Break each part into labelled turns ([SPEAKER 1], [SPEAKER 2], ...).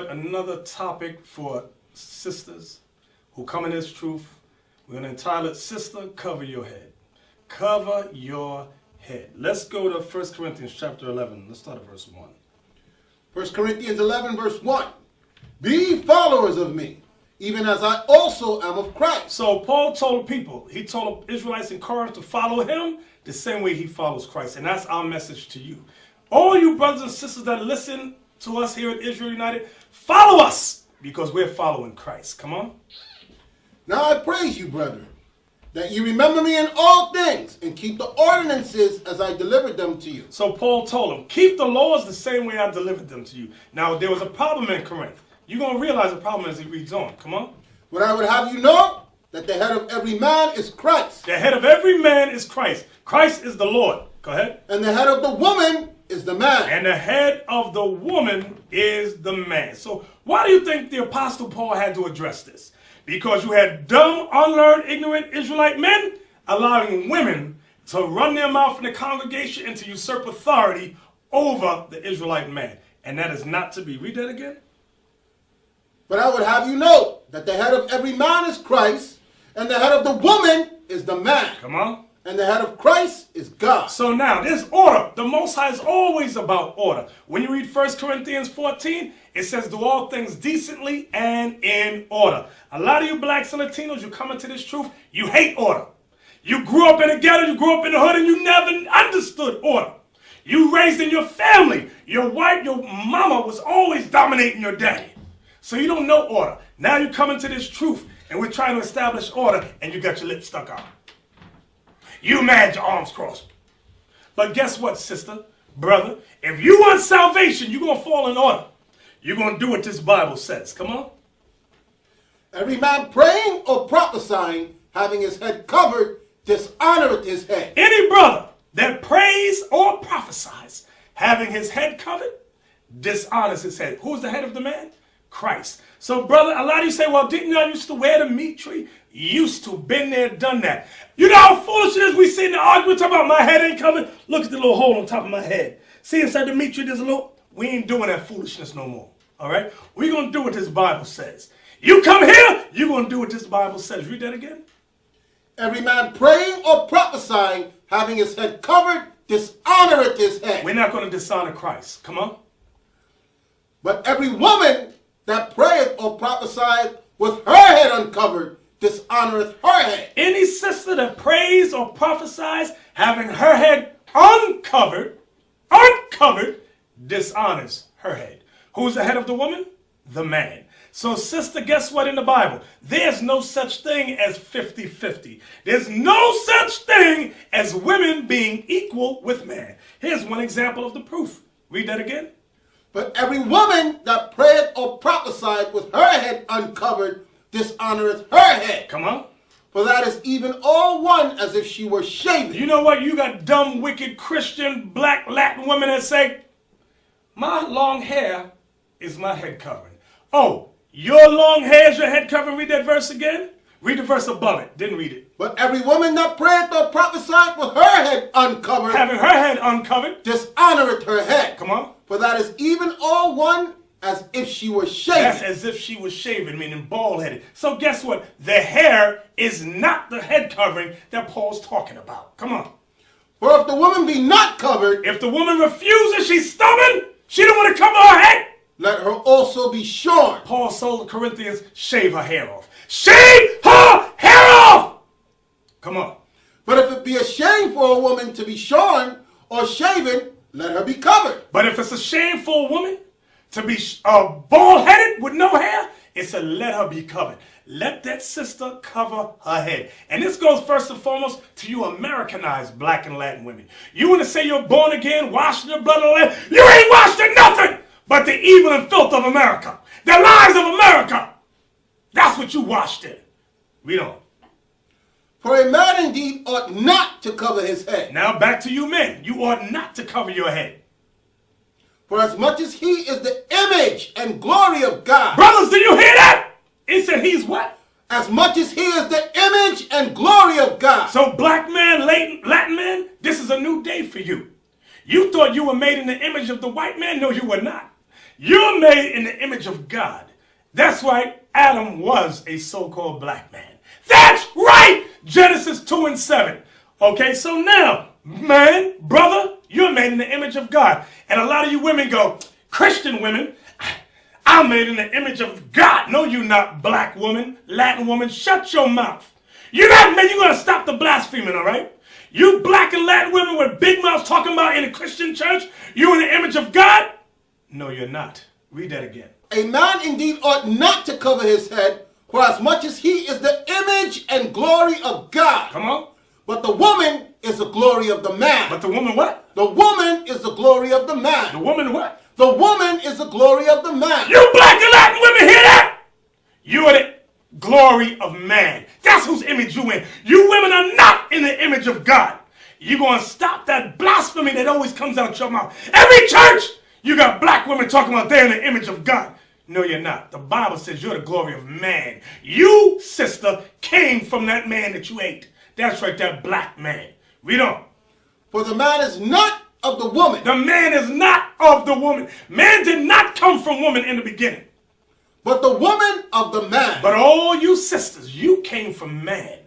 [SPEAKER 1] Lord, another topic for sisters who come in this truth. We're going to entitle it, Sister, Cover Your Head. Cover your head. Let's go to 1 Corinthians chapter 11. Let's start at verse 1.
[SPEAKER 2] 1 Corinthians 11 verse 1. Be followers of me, even as I also am of Christ.
[SPEAKER 1] So Paul told people, he told the Israelites in Corinth to follow him the same way he follows Christ. And that's our message to you. All you brothers and sisters that listen to us here at Israel United, follow us because we're following Christ. Come on.
[SPEAKER 2] Now I praise you, brethren, that you remember me in all things and keep the ordinances as I delivered them to you.
[SPEAKER 1] So Paul told them, keep the laws the same way I delivered them to you. Now, there was a problem in Corinth. You're going to realize the problem as he reads on. Come on.
[SPEAKER 2] But I would have you know that the head of every man is Christ.
[SPEAKER 1] The head of every man is Christ. Christ is the Lord. Go ahead.
[SPEAKER 2] And the head of the woman is the man.
[SPEAKER 1] And the head of the woman is the man. So why do you think the Apostle Paul had to address this? Because you had dumb, unlearned, ignorant Israelite men allowing women to run their mouth in the congregation and to usurp authority over the Israelite man. And that is not to be. Read that again.
[SPEAKER 2] But I would have you know that the head of every man is Christ, and the head of the woman is the man.
[SPEAKER 1] Come on.
[SPEAKER 2] And the head of Christ is God.
[SPEAKER 1] So now, there's order. The Most High is always about order. When you read 1 Corinthians 14, it says, do all things decently and in order. A lot of you blacks and Latinos, you come into this truth, you hate order. You grew up in a ghetto, you grew up in the hood, and you never understood order. You raised in your family. Your wife, your mama was always dominating your daddy. So you don't know order. Now you come into this truth, and we're trying to establish order, and you got your lips stuck out. You mad, your arms crossed. But guess what, sister, brother? If you want salvation, you're going to fall in order. You're going to do what this Bible says. Come on.
[SPEAKER 2] Every man praying or prophesying, having his head covered, dishonoreth his head.
[SPEAKER 1] Any brother that prays or prophesies, having his head covered, dishonors his head. Who's the head of the man? Christ. So, brother, a lot of you say, well, didn't I used to wear the meat tree? Used to, been there, done that. You know how foolish it is? We sit in the argument talking about my head ain't covered. Look at the little hole on top of my head. See inside the meat tree, there's a little. We ain't doing that foolishness no more. All right? We're going to do what this Bible says. You come here, you're going to do what this Bible says. Read that again.
[SPEAKER 2] Every man praying or prophesying, having his head covered, dishonoreth his head.
[SPEAKER 1] We're not going to dishonor Christ. Come on.
[SPEAKER 2] But every woman that prayeth or prophesieth with her head uncovered, dishonoreth her head.
[SPEAKER 1] Any sister that prays or prophesies having her head uncovered, dishonors her head. Who's the head of the woman? The man. So sister, guess what in the Bible? There's no such thing as 50-50. There's no such thing as women being equal with man. Here's one example of the proof. Read that again.
[SPEAKER 2] But every woman that prayeth or prophesied with her head uncovered, dishonoreth her head.
[SPEAKER 1] Come on.
[SPEAKER 2] For that is even all one as if she were shaven.
[SPEAKER 1] You know what? You got dumb, wicked Christian, black, Latin women that say, my long hair is my head covering. Oh, your long hair is your head covering? Read that verse again. Read the verse above it. Didn't read it.
[SPEAKER 2] But every woman that prayeth or prophesied with her head uncovered,
[SPEAKER 1] having her head uncovered,
[SPEAKER 2] dishonoreth her head.
[SPEAKER 1] Come on.
[SPEAKER 2] For that is even all one as if she were shaven.
[SPEAKER 1] That's as if she was shaven, meaning bald-headed. So guess what? The hair is not the head covering that Paul's talking about. Come on.
[SPEAKER 2] For if the woman be not covered,
[SPEAKER 1] if the woman refuses, she's stubborn, she don't want to cover her head,
[SPEAKER 2] let her also be shorn.
[SPEAKER 1] Paul told the Corinthians, shave her hair off. Shave her hair off! Come on.
[SPEAKER 2] But if it be a shame for a woman to be shorn or shaven, let her be covered.
[SPEAKER 1] But if it's a shame for a woman to be bald-headed with no hair, it's a let her be covered. Let that sister cover her head. And this goes first and foremost to you Americanized black and Latin women. You want to say you're born again, washed in the blood of the Lamb? You ain't washed in nothing but the evil and filth of America. The lies of America. That's what you washed in. Read on.
[SPEAKER 2] For a man indeed ought not to cover his head.
[SPEAKER 1] Now back to you men. You ought not to cover your head.
[SPEAKER 2] For as much as he is the image and glory of God.
[SPEAKER 1] Brothers, do you hear that? It said he's what?
[SPEAKER 2] As much as he is the image and glory of God.
[SPEAKER 1] So black man, Latin man, this is a new day for you. You thought you were made in the image of the white man. No, you were not. You're made in the image of God. That's right, Adam was a so-called black man. That's right, Genesis 2 and 7. Okay, so now, man, brother, you're made in the image of God. And a lot of you women go, Christian women, I'm made in the image of God. No, you're not, black woman, Latin woman. Shut your mouth. You're not, man, you're going to stop the blaspheming, all right? You black and Latin women with big mouths talking about in a Christian church, you in the image of God? No, you're not. Read that again.
[SPEAKER 2] A man indeed ought not to cover his head, for as much as he is the image and glory of God.
[SPEAKER 1] Come on.
[SPEAKER 2] But the woman is the glory of the man.
[SPEAKER 1] But the woman what?
[SPEAKER 2] The woman is the glory of the man.
[SPEAKER 1] The woman what?
[SPEAKER 2] The woman is the glory of the man.
[SPEAKER 1] You black and Latin women hear that? You are the glory of man. That's whose image you in. You women are not in the image of God. You're going to stop that blasphemy that always comes out your mouth. Every church, you got black women talking about they're in the image of God. No, you're not. The Bible says you're the glory of man. You, sister, came from that man that you ate. That's right, that black man. Read on.
[SPEAKER 2] For the man is not of the woman.
[SPEAKER 1] The man is not of the woman. Man did not come from woman in the beginning.
[SPEAKER 2] But the woman of the man.
[SPEAKER 1] But all you sisters, you came from man.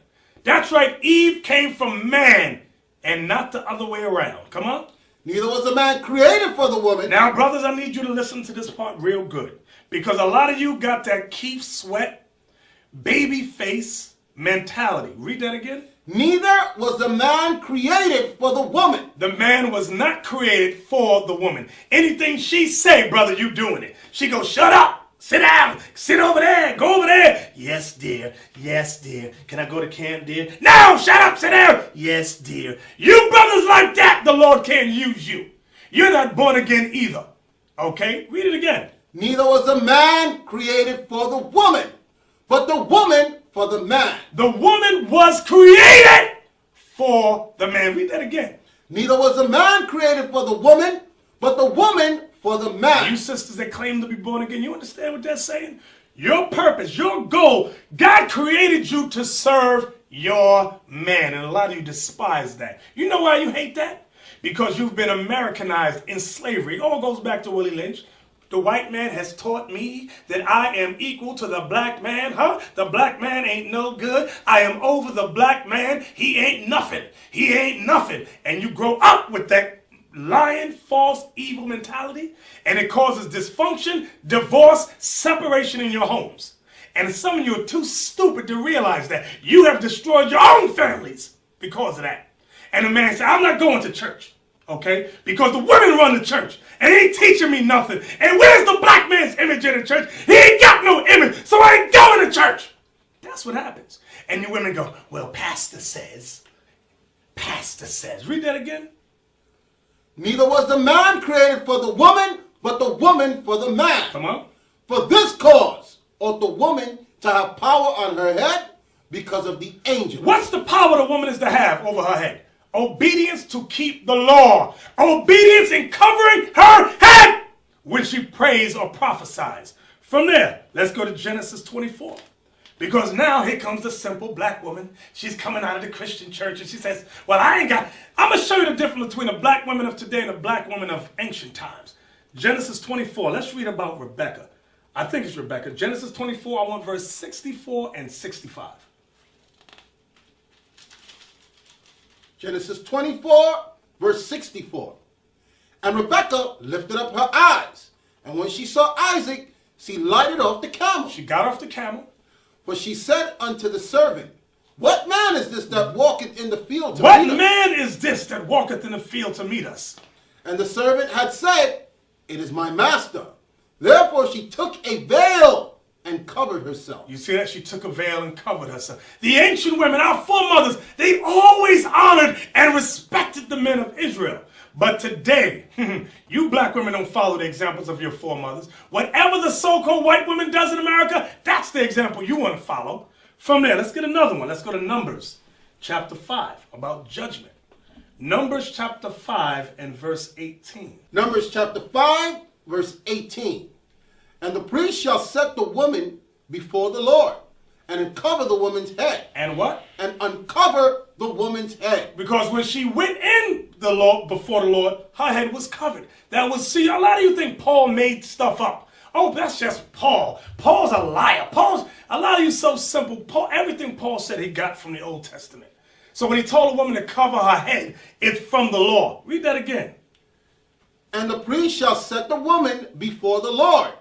[SPEAKER 1] That's right, Eve came from man and not the other way around. Come on.
[SPEAKER 2] Neither was the man created for the woman.
[SPEAKER 1] Now, brothers, I need you to listen to this part real good. Because a lot of you got that Keith Sweat, baby face mentality. Read that again.
[SPEAKER 2] Neither was the man created for the woman.
[SPEAKER 1] The man was not created for the woman. Anything she say, brother, you doing it. She goes, shut up, sit down, sit over there, go over there. Yes, dear. Yes, dear. Can I go to camp, dear? No, shut up, sit down. Yes, dear. You brothers like that, the Lord can't use you. You're not born again either. Okay, read it again.
[SPEAKER 2] Neither was the man created for the woman, but the woman for the man.
[SPEAKER 1] The woman was created for the man. Read that again.
[SPEAKER 2] Neither was the man created for the woman, but the woman for the man.
[SPEAKER 1] You sisters that claim to be born again, you understand what that's saying? Your purpose, your goal, God created you to serve your man. And a lot of you despise that. You know why you hate that? Because you've been Americanized in slavery. It all goes back to Willie Lynch. The white man has taught me that I am equal to the black man. Huh? The black man ain't no good. I am over the black man. He ain't nothing. He ain't nothing. And you grow up with that lying, false, evil mentality. And it causes dysfunction, divorce, separation in your homes. And some of you are too stupid to realize that. You have destroyed your own families because of that. And the man said, I'm not going to church. Okay? Because the women run the church. And he ain't teaching me nothing. And where's the black man's image in the church? He ain't got no image. So I ain't going to church. That's what happens. And you women go, well, pastor says. Pastor says. Read that again.
[SPEAKER 2] Neither was the man created for the woman, but the woman for the man.
[SPEAKER 1] Come on.
[SPEAKER 2] For this cause ought the woman to have power on her head because of the angel.
[SPEAKER 1] What's the power the woman is to have over her head? Obedience to keep the law. Obedience in covering her head when she prays or prophesies. From there, let's go to Genesis 24. Because now here comes the simple black woman. She's coming out of the Christian church and she says, well, I'm going to show you the difference between the black women of today and the black women of ancient times. Genesis 24. Let's read about Rebecca. I think it's Rebecca. Genesis 24, I want verse 64 and 65.
[SPEAKER 2] Genesis 24, verse 64. And Rebekah lifted up her eyes, and when she saw Isaac, she lighted off the camel.
[SPEAKER 1] She got off the camel.
[SPEAKER 2] For she said unto the servant, what man is this that walketh in the field to meet us?
[SPEAKER 1] What man is this that walketh in the field to meet us?
[SPEAKER 2] And the servant had said, it is my master. Therefore she took a veil and covered herself.
[SPEAKER 1] You see that? She took a veil and covered herself. The ancient women, our foremothers, they always honored and respected the men of Israel. But today, you black women don't follow the examples of your foremothers. Whatever the so-called white woman does in America, that's the example you want to follow. From there, let's get another one. Let's go to Numbers chapter 5 about judgment. Numbers chapter 5 and verse 18.
[SPEAKER 2] Numbers chapter 5, verse 18. And the priest shall set the woman before the Lord, and uncover the woman's head.
[SPEAKER 1] And what?
[SPEAKER 2] And uncover the woman's head.
[SPEAKER 1] Because when she went in the Lord, before the Lord, her head was covered. That was, see, a lot of you think Paul made stuff up. Oh, that's just Paul. Paul's a liar. A lot of you so simple. Paul, everything Paul said he got from the Old Testament. So when he told a woman to cover her head, it's from the law. Read that again.
[SPEAKER 2] And the priest shall set the woman before the Lord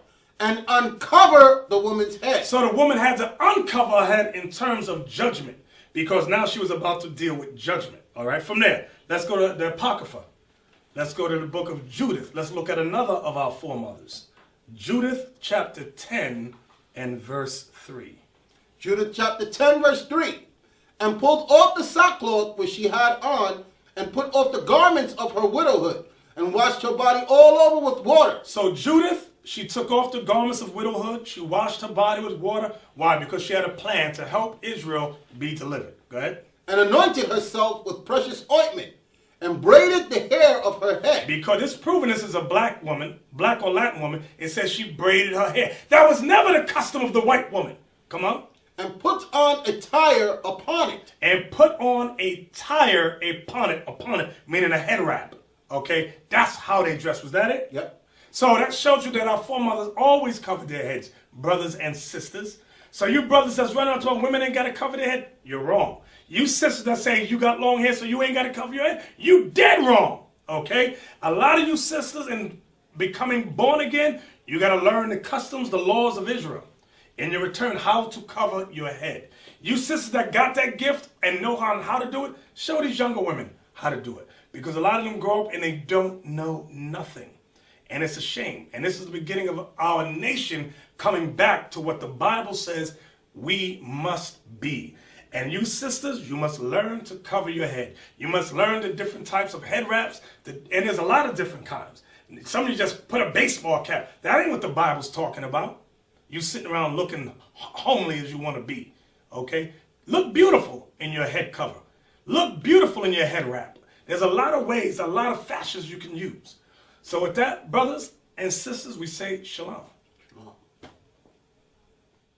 [SPEAKER 2] and uncover the woman's head.
[SPEAKER 1] So the woman had to uncover her head in terms of judgment, because now she was about to deal with judgment. All right, from there, let's go to the Apocrypha. Let's go to the book of Judith. Let's look at another of our foremothers. Judith chapter 10 and verse 3.
[SPEAKER 2] Judith chapter 10 verse 3. And pulled off the sackcloth which she had on, and put off the garments of her widowhood, and washed her body all over with water.
[SPEAKER 1] So Judith, she took off the garments of widowhood. She washed her body with water. Why? Because she had a plan to help Israel be delivered. Go ahead.
[SPEAKER 2] And anointed herself with precious ointment, and braided the hair of her head.
[SPEAKER 1] Because it's proven this is a black woman, black or Latin woman. It says she braided her hair. That was never the custom of the white woman. Come on.
[SPEAKER 2] And put on a tire upon it.
[SPEAKER 1] And put on a tire upon it, meaning a head wrap. Okay? That's how they dressed. Was that it?
[SPEAKER 2] Yep.
[SPEAKER 1] So that shows you that our foremothers always covered their heads, brothers and sisters. So you brothers that's running out to women ain't got to cover their head, you're wrong. You sisters that say you got long hair so you ain't got to cover your head, you dead wrong. Okay? A lot of you sisters in becoming born again, you got to learn the customs, the laws of Israel. In your return, how to cover your head. You sisters that got that gift and know how to do it, show these younger women how to do it. Because a lot of them grow up and they don't know nothing. And it's a shame. And this is the beginning of our nation coming back to what the Bible says we must be. And you sisters, you must learn to cover your head. You must learn the different types of head wraps. And there's a lot of different kinds. Some of you just put a baseball cap. That ain't what the Bible's talking about. You sitting around looking homely as you want to be. Okay? Look beautiful in your head cover. Look beautiful in your head wrap. There's a lot of ways, a lot of fashions you can use. So with that, brothers and sisters, we say shalom.